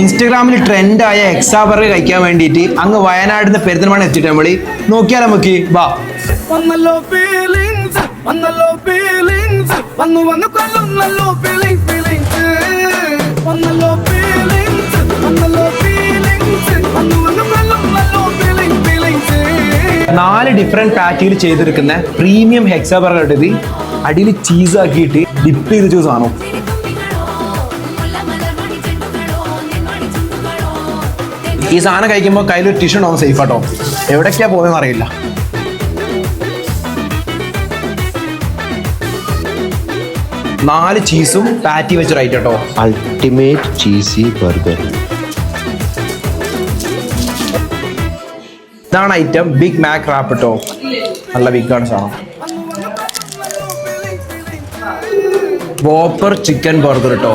ഇൻസ്റ്റഗ്രാമിൽ ട്രെൻഡായ എക്സാ ബർഗർ കഴിക്കാൻ വേണ്ടിയിട്ട് അങ്ങ് വയനാടിന്റെ പെരുന്തൽമണ്ണ എത്തിയിട്ട് നമ്മൾ നോക്കിയാൽ നമുക്ക് വാ. നാല് ഡിഫറെന്റ് പാറ്റിൽ ചെയ്തെടുക്കുന്ന പ്രീമിയം ഹെക്സാ ബർഗർ എടുത്ത് അടിയിൽ ചീസ് ആക്കിയിട്ട് ഡിപ്പ് ചെയ്ത് ചൂസ് ആണോ. ഈ സാധനം കഴിക്കുമ്പോൾ കയ്യിലൊരു ടിഷ്യൂ ഉണ്ടാവും സേഫ് ആട്ടോ. എവിടേക്കാ പോകുന്നതെന്ന് അറിയില്ല. നാല് ചീസും പാറ്റി വെച്ച് റൈറ്റ് കേട്ടോ. Ultimate cheesy burger. ഇതാണ് ഐറ്റം ബിഗ് മാക് റാപ്പ് കേട്ടോ. നല്ല ബിഗാണ് സാധനം. വോപ്പർ ചിക്കൻ ബർഗർ കേട്ടോ.